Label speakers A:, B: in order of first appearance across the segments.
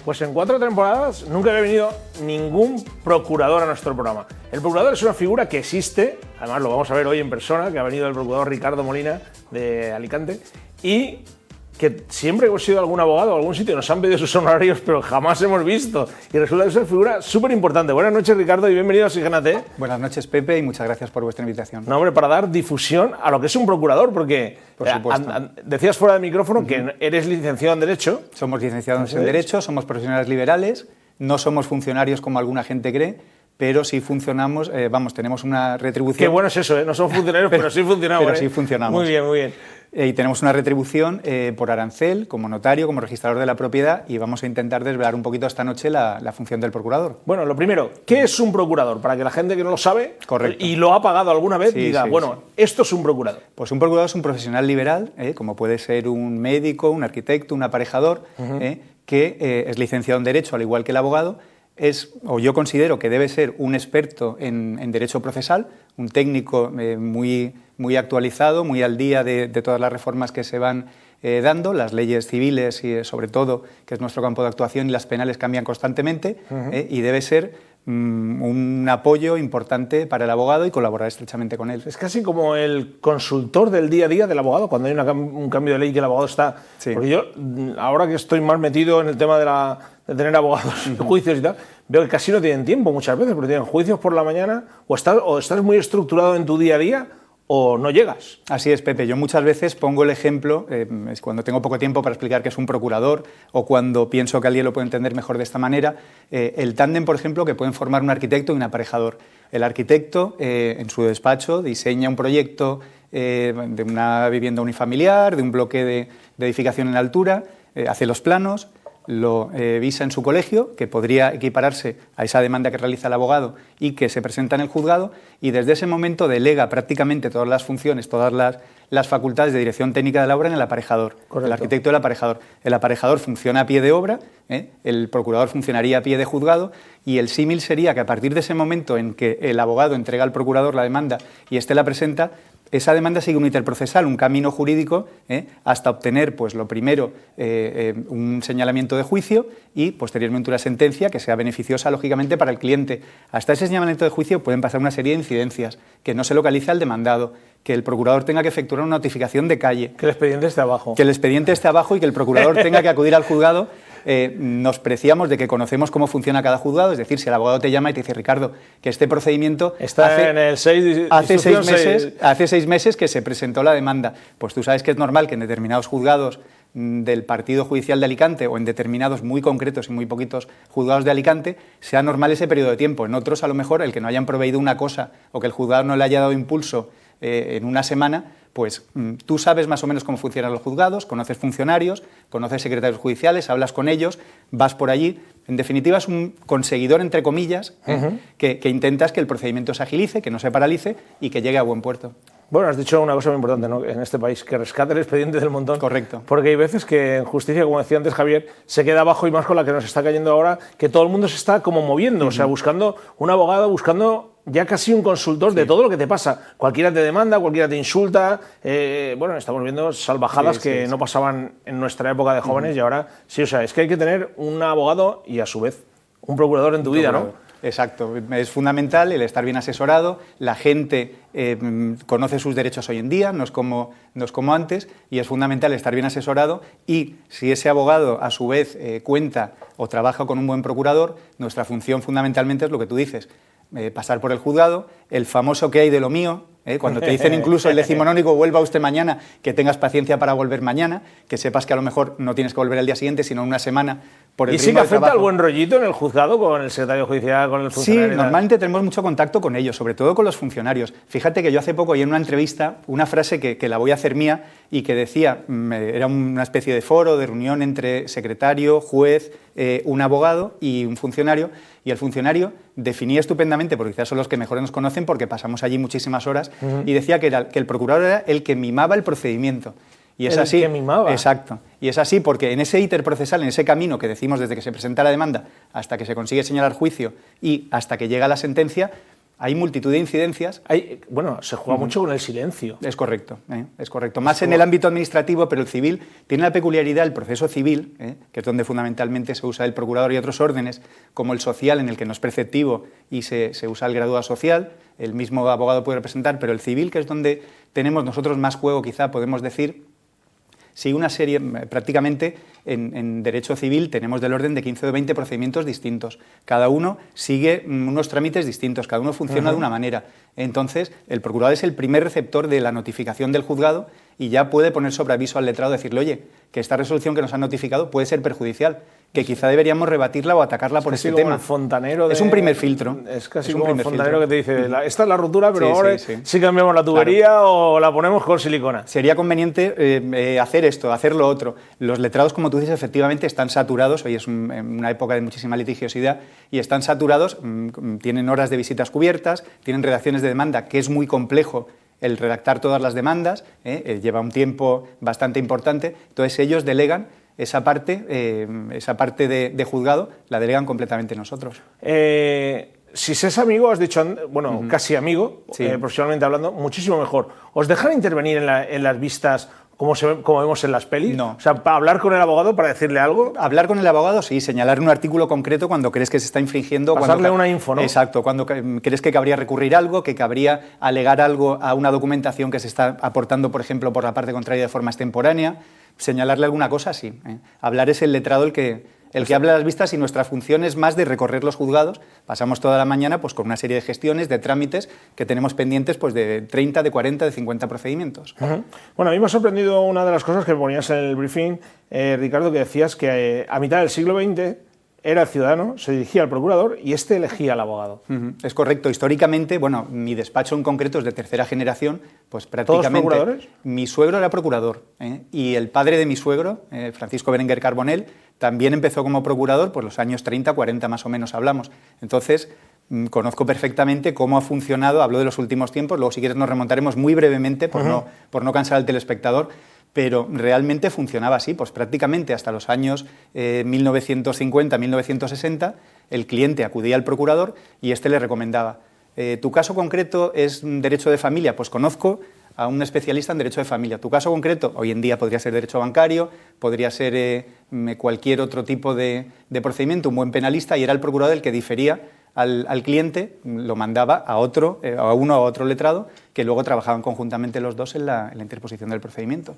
A: Pues en 4 temporadas nunca había venido ningún procurador a nuestro programa. El procurador es una figura que existe, además lo vamos a ver hoy en persona, que ha venido el procurador Ricardo Molina de Alicante, y que siempre hemos ido a algún abogado o algún sitio nos han pedido sus honorarios, pero jamás hemos visto. Y resulta que es una figura súper importante. Buenas noches, Ricardo, y bienvenido a Oxigénate.
B: Buenas noches, Pepe, y muchas gracias por vuestra invitación.
A: No, hombre, para dar difusión a lo que es un procurador, porque
B: por supuesto.
A: Decías fuera de micrófono que eres licenciado en Derecho.
B: Somos licenciados en Derecho, somos profesionales liberales, no somos funcionarios como alguna gente cree, pero sí funcionamos, tenemos una retribución.
A: Qué bueno es eso, ¿eh? No somos funcionarios, pero sí funcionamos.
B: Pero sí funcionamos.
A: Muy bien, muy bien.
B: Y tenemos una retribución por arancel, como notario, como registrador de la propiedad, y vamos a intentar desvelar un poquito esta noche la función del procurador.
A: Bueno, lo primero, ¿qué es un procurador? Para que la gente que no lo sabe
B: Correcto.
A: Y lo ha pagado alguna vez diga, esto es un procurador.
B: Pues un procurador es un profesional liberal, como puede ser un médico, un arquitecto, un aparejador, que es licenciado en Derecho, al igual que el abogado. Yo considero que debe ser un experto en derecho procesal, un técnico muy actualizado, muy al día de todas las reformas que se van dando, las leyes civiles y sobre todo, que es nuestro campo de actuación, y las penales cambian constantemente, y debe ser un apoyo importante para el abogado y colaborar estrechamente con él.
A: Es casi como el consultor del día a día del abogado, cuando hay un cambio de ley que el abogado está...
B: Sí.
A: Porque yo, ahora que estoy más metido en el tema de tener abogados en juicios y tal, veo que casi no tienen tiempo muchas veces, porque tienen juicios por la mañana, o estás muy estructurado en tu día a día, o no llegas.
B: Así es, Pepe. Yo muchas veces pongo el ejemplo, es cuando tengo poco tiempo para explicar qué es un procurador o cuando pienso que alguien lo puede entender mejor de esta manera, el tándem, por ejemplo, que pueden formar un arquitecto y un aparejador. El arquitecto, en su despacho, diseña un proyecto de una vivienda unifamiliar, de un bloque de edificación en altura, hace los planos, lo visa en su colegio, que podría equipararse a esa demanda que realiza el abogado y que se presenta en el juzgado, y desde ese momento delega prácticamente todas las funciones, todas las facultades de dirección técnica de la obra en el aparejador.
A: Correcto.
B: El arquitecto y el aparejador. El aparejador funciona a pie de obra, el procurador funcionaría a pie de juzgado, y el símil sería que a partir de ese momento en que el abogado entrega al procurador la demanda y éste la presenta, esa demanda sigue un interprocesal, un camino jurídico, hasta obtener, pues lo primero, un señalamiento de juicio y posteriormente una sentencia que sea beneficiosa, lógicamente, para el cliente. Hasta ese señalamiento de juicio pueden pasar una serie de incidencias, que no se localiza al demandado, que el procurador tenga que efectuar una notificación de calle.
A: Que el expediente esté abajo.
B: Que el expediente esté abajo y que el procurador tenga que acudir al juzgado. Nos preciamos de que conocemos cómo funciona cada juzgado, es decir, si el abogado te llama y te dice, Ricardo, que este procedimiento
A: está en el 6,
B: hace 6 meses que se presentó la demanda, pues tú sabes que es normal que en determinados juzgados del partido judicial de Alicante o en determinados muy concretos y muy poquitos juzgados de Alicante sea normal ese periodo de tiempo. En otros, a lo mejor, el que no hayan proveído una cosa o que el juzgado no le haya dado impulso en una semana, pues tú sabes más o menos cómo funcionan los juzgados, conoces funcionarios, conoces secretarios judiciales, hablas con ellos, vas por allí. En definitiva, es un conseguidor, entre comillas, que intentas que el procedimiento se agilice, que no se paralice y que llegue a buen puerto.
A: Bueno, has dicho una cosa muy importante, ¿no? En este país, que rescate el expediente del montón.
B: Correcto.
A: Porque hay veces que en justicia, como decía antes Javier, se queda abajo, y más con la que nos está cayendo ahora, que todo el mundo se está como moviendo, o sea, buscando un abogado, buscando ya casi un consultor de todo lo que te pasa. Cualquiera te demanda, cualquiera te insulta. Estamos viendo salvajadas que no pasaban en nuestra época de jóvenes y ahora sí, o sea, es que hay que tener un abogado y a su vez un procurador en tu vida, ¿no?
B: Exacto, es fundamental el estar bien asesorado, la gente conoce sus derechos hoy en día, no es como antes, y es fundamental estar bien asesorado, y si ese abogado a su vez cuenta o trabaja con un buen procurador, nuestra función fundamentalmente es lo que tú dices, pasar por el juzgado, el famoso que hay de lo mío, cuando te dicen incluso el decimonónico, vuelva usted mañana, que tengas paciencia para volver mañana, que sepas que a lo mejor no tienes que volver al día siguiente, sino en una semana por el
A: ritmo de trabajo. ¿Y sí que afecta al buen rollito en el juzgado con el secretario judicial, con el funcionario?
B: Sí, normalmente tenemos mucho contacto con ellos, sobre todo con los funcionarios. Fíjate que yo hace poco oí en una entrevista una frase que la voy a hacer mía y que decía, era una especie de foro, de reunión entre secretario, juez, un abogado y un funcionario, y el funcionario definía estupendamente, porque quizás son los que mejor nos conocen porque pasamos allí muchísimas horas, y decía que el procurador era el que mimaba el procedimiento. Y es así.
A: El que mimaba.
B: Exacto. Y es así porque en ese íter procesal, en ese camino que decimos desde que se presenta la demanda hasta que se consigue señalar juicio y hasta que llega la sentencia, Hay multitud de incidencias.
A: Bueno, se juega mucho con el silencio.
B: Es correcto, es correcto. Más en el ámbito administrativo, pero el civil tiene la peculiaridad, el proceso civil, que es donde fundamentalmente se usa el procurador y otros órdenes, como el social, en el que no es preceptivo y se usa el graduado social, el mismo abogado puede representar, pero el civil, que es donde tenemos nosotros más juego, quizá podemos decir, sigue una serie, prácticamente en derecho civil tenemos del orden de 15 o 20 procedimientos distintos. Cada uno sigue unos trámites distintos, cada uno funciona de una manera. Entonces, el procurador es el primer receptor de la notificación del juzgado y ya puede poner sobre aviso al letrado, decirle, oye, que esta resolución que nos han notificado puede ser perjudicial, que quizá deberíamos rebatirla o atacarla por este tema.
A: El fontanero
B: es un primer filtro.
A: Es casi como el fontanero que te dice, esta es la ruptura, pero ahora sí cambiamos la tubería, claro, o la ponemos con silicona.
B: Sería conveniente hacer esto, hacer lo otro. Los letrados, como tú dices, efectivamente están saturados, hoy es una época de muchísima litigiosidad, y están saturados, tienen horas de visitas cubiertas, tienen redacciones de demanda, que es muy complejo el redactar todas las demandas, lleva un tiempo bastante importante, entonces ellos delegan esa parte de juzgado, la delegan completamente nosotros.
A: Si se es amigo, has dicho, bueno, casi amigo, sí, profesionalmente hablando, muchísimo mejor. ¿Os dejan intervenir en las vistas como vemos en las pelis?
B: No.
A: O sea, ¿para hablar con el abogado, para decirle algo?
B: Hablar con el abogado, sí, señalar un artículo concreto cuando crees que se está infringiendo.
A: Pasarle una info, ¿no?
B: Exacto, cuando crees que cabría recurrir algo, que cabría alegar algo a una documentación que se está aportando, por ejemplo, por la parte contraria de forma extemporánea, señalarle alguna cosa, sí. Hablar es el letrado el que habla de las vistas, y nuestra función es más de recorrer los juzgados. Pasamos toda la mañana pues, con una serie de gestiones, de trámites que tenemos pendientes pues, de 30, de 40, de 50 procedimientos.
A: Bueno, a mí me ha sorprendido una de las cosas que ponías en el briefing, Ricardo, que decías que a mitad del siglo XX era el ciudadano, se dirigía al procurador y este elegía al abogado.
B: Es correcto. Históricamente, bueno, mi despacho en concreto es de tercera generación, pues prácticamente...
A: ¿Todos procuradores?
B: Mi suegro era procurador, y el padre de mi suegro, Francisco Berenguer Carbonell, también empezó como procurador por los años 30, 40 más o menos hablamos. Entonces, conozco perfectamente cómo ha funcionado, hablo de los últimos tiempos, luego si quieres nos remontaremos muy brevemente por no cansar al telespectador, pero realmente funcionaba así, pues prácticamente hasta los años 1950-1960 el cliente acudía al procurador y éste le recomendaba. ¿Tu caso concreto es derecho de familia? Pues conozco a un especialista en derecho de familia. Tu caso concreto, hoy en día podría ser derecho bancario, podría ser cualquier otro tipo de procedimiento, un buen penalista, y era el procurador el que difería al cliente, lo mandaba a uno o a otro letrado, que luego trabajaban conjuntamente los dos en la interposición del procedimiento.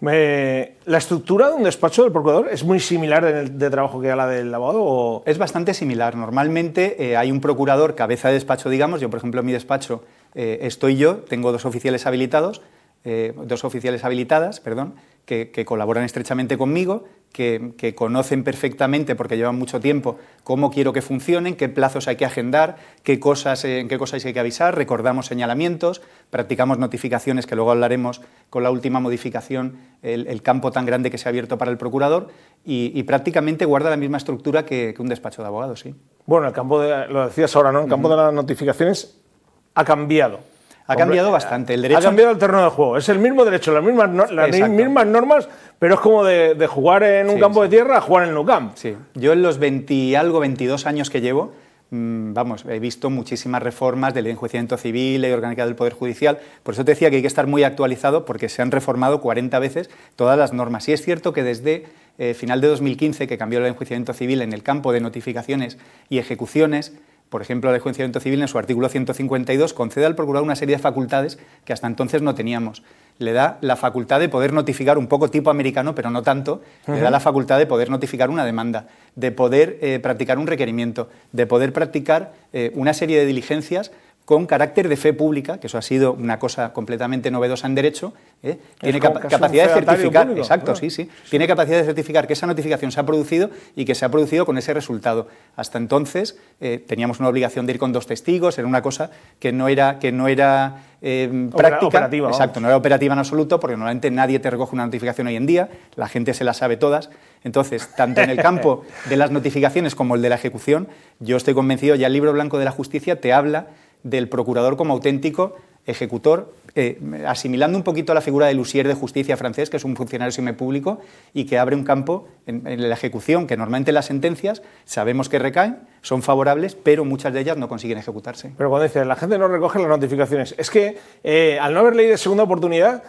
A: ¿La estructura de un despacho del procurador es muy similar de trabajo que a la del abogado? ¿O?
B: Es bastante similar. Normalmente hay un procurador, cabeza de despacho, digamos. Yo, por ejemplo, en mi despacho estoy yo, tengo dos oficiales habilitadas, que colaboran estrechamente conmigo, que conocen perfectamente, porque llevan mucho tiempo, cómo quiero que funcionen, qué plazos hay que agendar, en qué cosas hay que avisar, recordamos señalamientos, practicamos notificaciones, que luego hablaremos con la última modificación, el campo tan grande que se ha abierto para el procurador, y prácticamente guarda la misma estructura que un despacho de abogados, sí.
A: Bueno, el campo lo decías ahora, ¿no? El campo de las notificaciones ha cambiado.
B: Ha cambiado bastante. El derecho...
A: Ha cambiado el terreno de juego. Es el mismo derecho, las mismas normas, pero es como de jugar en un campo de tierra a jugar en el Nou Camp.
B: Sí. Yo en los 22 años que llevo, he visto muchísimas reformas de ley de enjuiciamiento civil, ley orgánica del Poder Judicial. Por eso te decía que hay que estar muy actualizado, porque se han reformado 40 veces todas las normas. Y es cierto que desde final de 2015, que cambió el enjuiciamiento civil en el campo de notificaciones y ejecuciones, por ejemplo, el enjuiciamiento civil en su artículo 152 concede al procurador una serie de facultades que hasta entonces no teníamos. Le da la facultad de poder notificar, un poco tipo americano, pero no tanto, le da la facultad de poder notificar una demanda, de poder practicar un requerimiento, de poder practicar una serie de diligencias con carácter de fe pública, que eso ha sido una cosa completamente novedosa en derecho, tiene capacidad de certificar, público, exacto, claro. sí, tiene capacidad de certificar que esa notificación se ha producido y que se ha producido con ese resultado. Hasta entonces teníamos una obligación de ir con 2 testigos, era una cosa que no era práctica,
A: operativa,
B: exacto, no era operativa en absoluto, porque normalmente nadie te recoge una notificación hoy en día, la gente se la sabe todas. Entonces, tanto en el campo de las notificaciones como el de la ejecución, yo estoy convencido, ya el Libro Blanco de la Justicia te habla del procurador como auténtico ejecutor, asimilando un poquito la figura del huissier de justicia francés, que es un funcionario semipúblico y que abre un campo en la ejecución, que normalmente las sentencias sabemos que recaen, son favorables, pero muchas de ellas no consiguen ejecutarse.
A: Pero cuando dices, la gente no recoge las notificaciones, es que al no haber ley de segunda oportunidad,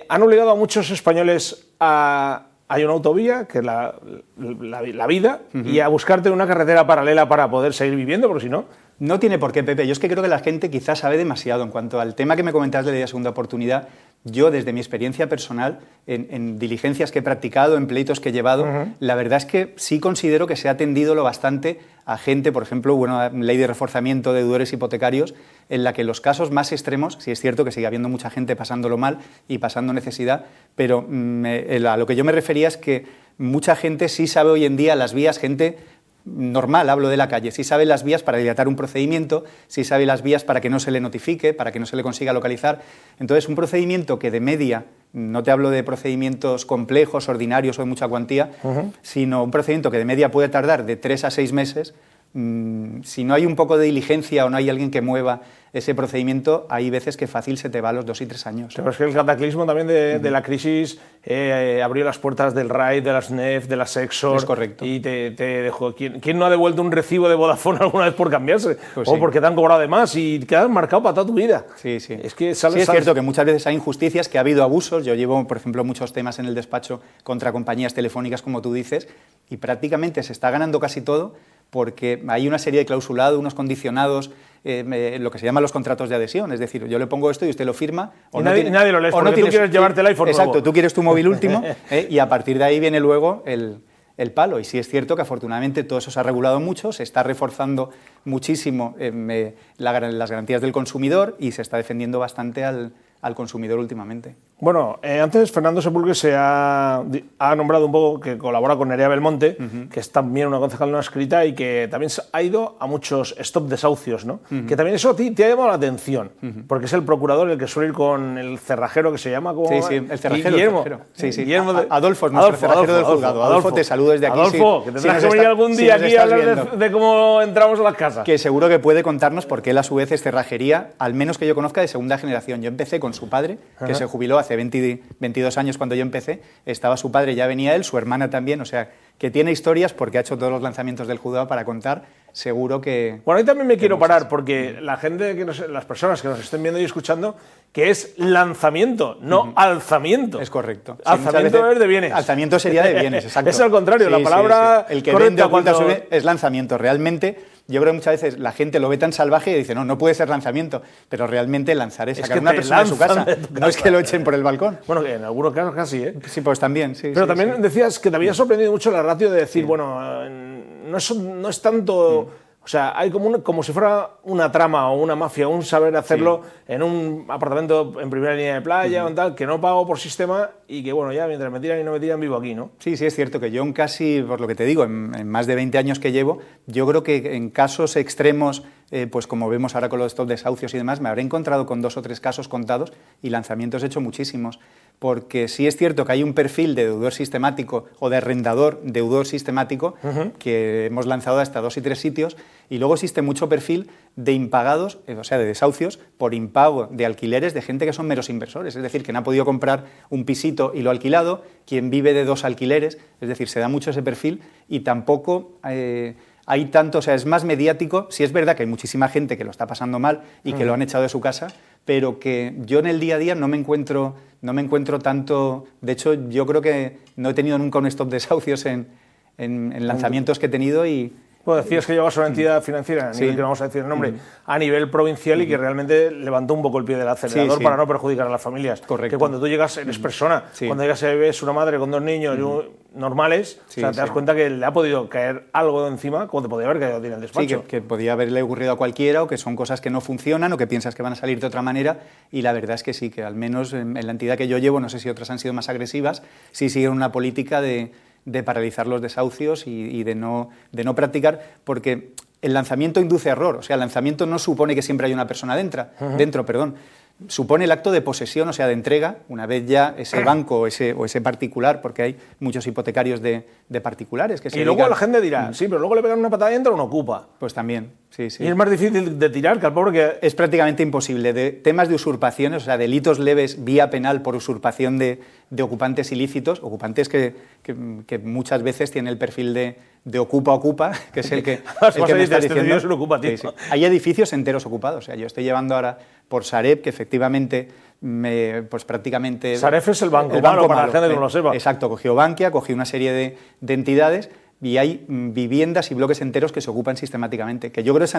A: han obligado a muchos españoles a... Hay una autovía, que es la vida, y a buscarte una carretera paralela para poder seguir viviendo, porque si no...
B: No tiene por qué, Pepe. Yo es que creo que la gente quizás sabe demasiado. En cuanto al tema que me comentabas de la ley de segunda oportunidad, yo desde mi experiencia personal, en diligencias que he practicado, en pleitos que he llevado, la verdad es que sí considero que se ha atendido lo bastante a gente, por ejemplo, una ley de reforzamiento de deudores hipotecarios, en la que los casos más extremos, sí es cierto que sigue habiendo mucha gente pasándolo mal y pasando necesidad, pero a lo que yo me refería es que mucha gente sí sabe hoy en día las vías, gente normal, hablo de la calle, sí sabe las vías para dilatar un procedimiento, sí sabe las vías para que no se le notifique, para que no se le consiga localizar. Entonces, un procedimiento que de media, no te hablo de procedimientos complejos, ordinarios o de mucha cuantía, sino un procedimiento que de media puede tardar de 3 a 6 meses, si no hay un poco de diligencia o no hay alguien que mueva ese procedimiento, hay veces que fácil se te va a los 2 y 3 años.
A: Pero es que el cataclismo también de la crisis abrió las puertas del RAI, de las NEF, de las Exor.
B: Es correcto.
A: Y te dejó. ¿Quién no ha devuelto un recibo de Vodafone alguna vez por cambiarse?
B: Pues
A: o
B: sí.
A: porque te han cobrado de más y quedas marcado para toda tu vida.
B: Sí, sí.
A: Es que
B: es cierto
A: sales.
B: que muchas veces hay injusticias, que ha habido abusos. Yo llevo, por ejemplo, muchos temas en el despacho contra compañías telefónicas, como tú dices, y prácticamente se está ganando casi todo porque hay una serie de clausulados, unos condicionados, lo que se llaman los contratos de adhesión. Es decir, yo le pongo esto y usted lo firma.
A: O y nadie lo lee, porque tú quieres llevarte el iPhone
B: Exacto,
A: nuevo.
B: Tú quieres tu móvil último y a partir de ahí viene luego el palo. Y sí es cierto que afortunadamente todo eso se ha regulado mucho, se está reforzando muchísimo las garantías del consumidor y se está defendiendo bastante al consumidor últimamente.
A: Bueno, antes Fernando Sepúlveda se ha nombrado un poco que colabora con Nerea Belmonte, que es también una concejal no escrita y que también ha ido a muchos stop desahucios, ¿no? Que también eso a ti te ha llamado la atención, porque es el procurador el que suele ir con el cerrajero que se llama... ¿cómo?
B: Sí, el cerrajero.
A: Guillermo.
B: Sí.
A: Guillermo
B: Adolfo es nuestro cerrajero del juzgado. Adolfo, te saludo desde aquí.
A: Adolfo, que tendrás que venir algún día aquí a hablar de cómo entramos a las casas.
B: Que seguro que puede contarnos porque él a su vez es cerrajería, al menos que yo conozca, de segunda generación. Yo empecé con su padre, que se jubiló hace 22 años cuando yo empecé, estaba su padre, ya venía él, su hermana también, o sea, que tiene historias porque ha hecho todos los lanzamientos del juzgado para contar, seguro que...
A: Bueno, ahí también me quiero parar porque la gente, las personas que nos estén viendo y escuchando, que es lanzamiento, no alzamiento.
B: Es correcto.
A: Alzamiento es de bienes.
B: Alzamiento sería de bienes, exacto.
A: Es al contrario, la palabra
B: El que vende oculta sube es lanzamiento. Realmente, yo creo que muchas veces la gente lo ve tan salvaje y dice, no puede ser lanzamiento, pero realmente lanzar es sacar a una persona de su casa, no es que lo echen por el balcón.
A: Bueno, en algunos casos casi, ¿eh?
B: Sí, pues también, sí.
A: Pero también decías que te había sorprendido mucho la ratio de decir, bueno, no es tanto... O sea, hay como si fuera una trama o una mafia, un saber hacerlo en un apartamento en primera línea de playa o en tal, que no pago por sistema y que, bueno, ya mientras me tiran y no me tiran, vivo aquí, ¿no?
B: Sí, es cierto que yo en casi, por lo que te digo, en más de 20 años que llevo, yo creo que en casos extremos, pues como vemos ahora con los stop desahucios y demás, me habré encontrado con 2 o 3 casos contados y lanzamientos he hecho muchísimos. Porque sí es cierto que hay un perfil de deudor sistemático o de arrendador deudor sistemático que hemos lanzado hasta 2 y 3 sitios, y luego existe mucho perfil de impagados, o sea, de desahucios por impago de alquileres de gente que son meros inversores, es decir, que no ha podido comprar un pisito y lo ha alquilado, quien vive de 2 alquileres, es decir, se da mucho ese perfil y tampoco... hay tanto, o sea, es más mediático. Sí es verdad que hay muchísima gente que lo está pasando mal y que lo han echado de su casa, pero que yo en el día a día no me encuentro tanto. De hecho, yo creo que no he tenido nunca un stop desahucios en lanzamientos que he tenido y...
A: Bueno, decías que llevas una entidad financiera, a nivel que no vamos a decir el nombre, a nivel provincial y que realmente levantó un poco el pie del acelerador para no perjudicar a las familias.
B: Correcto.
A: Que cuando tú llegas, eres persona. Cuando llegas ves una madre con 2 niños normales, o sea, te das cuenta que le ha podido caer algo de encima, como te podía haber caído a ti en el despacho.
B: Sí, que podía haberle ocurrido a cualquiera, o que son cosas que no funcionan o que piensas que van a salir de otra manera, y la verdad es que sí, que al menos en la entidad que yo llevo, no sé si otras han sido más agresivas, sí siguen una política de paralizar los desahucios y de no practicar, porque el lanzamiento induce error. O sea, el lanzamiento no supone que siempre hay una persona dentro, supone el acto de posesión, o sea, de entrega, una vez ya ese banco o ese particular, porque hay muchos hipotecarios de particulares que se
A: Y luego la gente dirá, sí, pero luego le pegan una patada y entra, uno ocupa.
B: Pues también. Sí, sí.
A: Y es más difícil de tirar que al pobre que...
B: Es prácticamente imposible. De temas de usurpaciones, o sea, delitos leves vía penal por usurpación de ocupantes ilícitos, ocupantes que muchas veces tienen el perfil de ocupa, que es el que me está diciendo.
A: Es un ocupa, tío.
B: Sí, sí. Hay edificios enteros ocupados. O sea, yo estoy llevando ahora por Sareb, que efectivamente pues prácticamente...
A: Sareb es el banco malo, para la gente que no lo sepa.
B: Exacto, cogió Bankia, cogió una serie de entidades, y hay viviendas y bloques enteros que se ocupan sistemáticamente, que yo creo es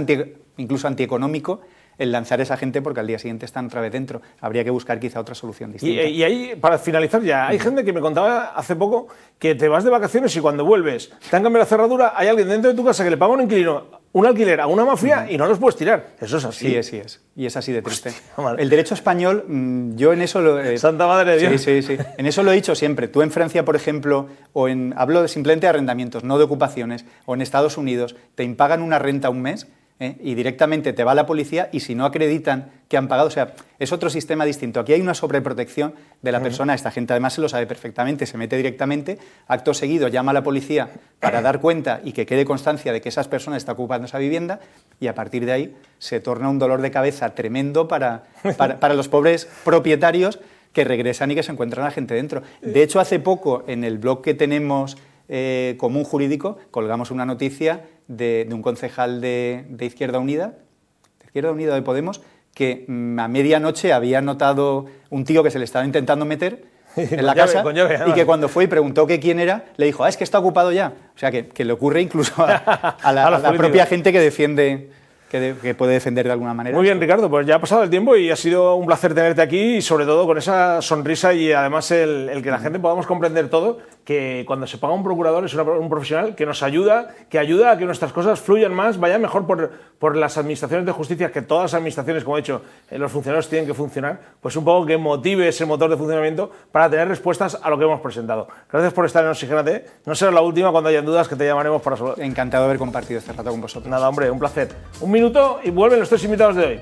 B: incluso antieconómico el lanzar a esa gente porque al día siguiente están otra vez dentro. Habría que buscar quizá otra solución distinta.
A: Y ahí, para finalizar ya, hay gente que me contaba hace poco que te vas de vacaciones y cuando vuelves te han cambiado la cerradura, hay alguien dentro de tu casa que le paga a un inquilino un alquiler a una mafia y no los puedes tirar. Eso es así.
B: Sí, es. Y es así de triste.
A: Hostia,
B: el derecho español, yo en eso...
A: Santa Madre de Dios.
B: Sí. En eso lo he dicho siempre. Tú en Francia, por ejemplo, hablo simplemente de arrendamientos, no de ocupaciones, o en Estados Unidos, te impagan una renta un mes, y directamente te va la policía y si no acreditan que han pagado, o sea, es otro sistema distinto. Aquí hay una sobreprotección de la persona, esta gente además se lo sabe perfectamente, se mete directamente, acto seguido llama a la policía para dar cuenta y que quede constancia de que esas personas están ocupando esa vivienda y a partir de ahí se torna un dolor de cabeza tremendo para los pobres propietarios que regresan y que se encuentran a gente dentro. De hecho, hace poco en el blog que tenemos Común Jurídico colgamos una noticia de un concejal de Izquierda Unida de Podemos, que a medianoche había notado un tío que se le estaba intentando meter en la casa y que cuando fue y preguntó que quién era, le dijo, es que está ocupado ya. O sea, que le ocurre incluso a la propia gente que defiende... que puede defender de alguna manera.
A: Muy bien, Ricardo, pues ya ha pasado el tiempo y ha sido un placer tenerte aquí y sobre todo con esa sonrisa y además el que la gente podamos comprender todo, que cuando se paga un procurador es un profesional que nos ayuda, que ayuda a que nuestras cosas fluyan más, vayan mejor por las administraciones de justicia, que todas las administraciones, como he dicho, los funcionarios tienen que funcionar, pues un poco que motive ese motor de funcionamiento para tener respuestas a lo que hemos presentado. Gracias por estar en Oxigénate. No será la última, cuando hayan dudas que te llamaremos para solucionar.
B: Encantado de haber compartido este rato con vosotros.
A: Nada, hombre, un placer. Un minuto y vuelven los tres invitados de hoy.